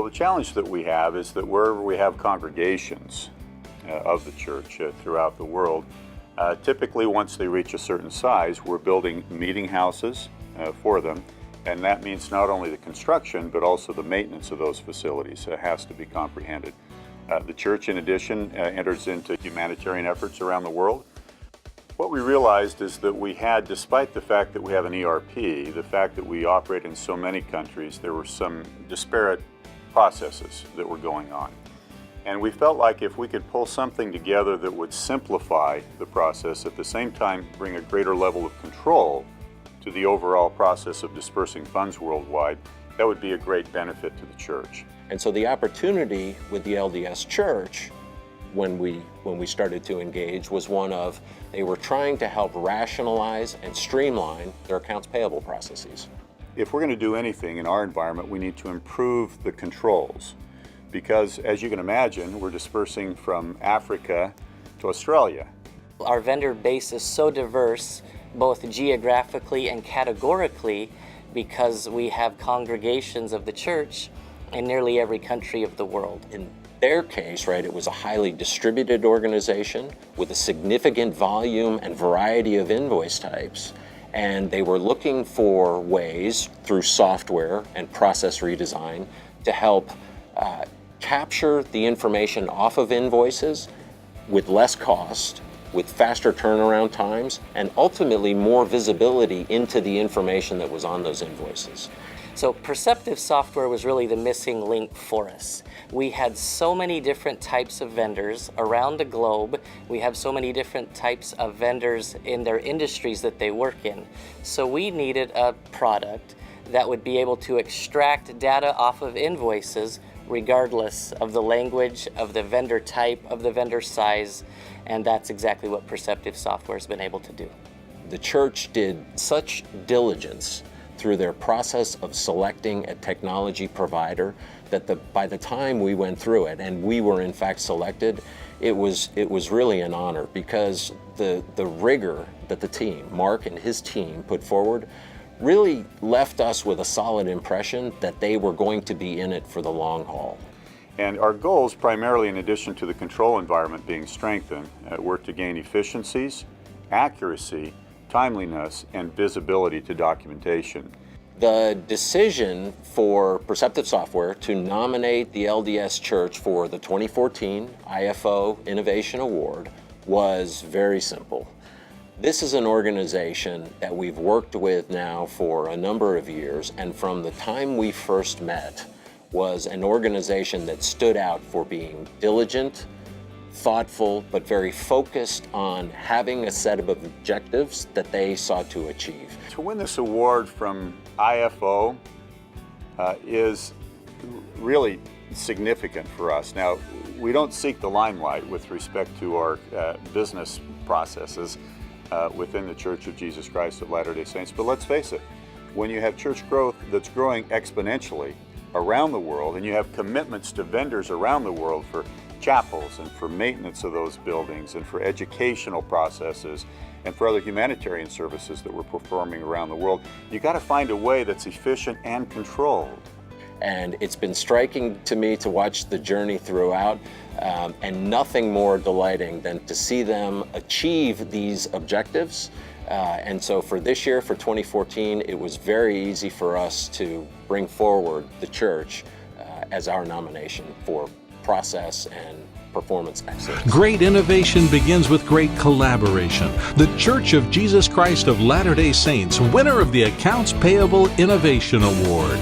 the challenge that we have is that wherever we have congregations of the church throughout the world, typically once they reach a certain size, we're building meeting houses for them. And that means not only the construction, but also the maintenance of those facilities has to be comprehended. The church, in addition, enters into humanitarian efforts around the world. What we realized is that we had, despite the fact that we have an ERP, the fact that we operate in so many countries, there were some disparate processes that were going on. And we felt like if we could pull something together that would simplify the process, at the same time bring a greater level of control to the overall process of dispersing funds worldwide, that would be a great benefit to the church. And so the opportunity with the LDS Church, when we started to engage, was one of they were trying to help rationalize and streamline their accounts payable processes. If we're going to do anything in our environment, we need to improve the controls, because as you can imagine, we're dispersing from Africa to Australia. Our vendor base is so diverse, both geographically and categorically, because we have congregations of the church in nearly every country of the world. In their case, right, it was a highly distributed organization with a significant volume and variety of invoice types, and they were looking for ways through software and process redesign to help capture the information off of invoices with less cost, with faster turnaround times, and ultimately more visibility into the information that was on those invoices. So Perceptive software was really the missing link for us. We had so many different types of vendors around the globe. We have so many different types of vendors in their industries that they work in. So we needed a product that would be able to extract data off of invoices regardless of the language, of the vendor type, of the vendor size, and that's exactly what Perceptive software has been able to do. The church did such diligence through their process of selecting a technology provider that by the time we went through it, and we were in fact selected, it was really an honor, because the rigor that the team, Mark and his team, put forward really left us with a solid impression that they were going to be in it for the long haul. And our goals, primarily in addition to the control environment being strengthened, were to gain efficiencies, accuracy, timeliness, and visibility to documentation. The decision for Perceptive Software to nominate the LDS Church for the 2014 IFO Innovation Award was very simple. This is an organization that we've worked with now for a number of years, and from the time we first met, was an organization that stood out for being diligent, thoughtful, but very focused on having a set of objectives that they sought to achieve. To win this award from IFO is really significant for us. Now, we don't seek the limelight with respect to our business processes within the Church of Jesus Christ of Latter-day Saints, but let's face it, when you have church growth that's growing exponentially around the world, and you have commitments to vendors around the world for chapels and for maintenance of those buildings and for educational processes and for other humanitarian services that we're performing around the world, you got to find a way that's efficient and controlled. And it's been striking to me to watch the journey throughout, and nothing more delighting than to see them achieve these objectives. And so for this year, for 2014, it was very easy for us to bring forward the church as our nomination for process and performance excellence. Great innovation begins with great collaboration. The Church of Jesus Christ of Latter-day Saints, winner of the Accounts Payable Innovation Award.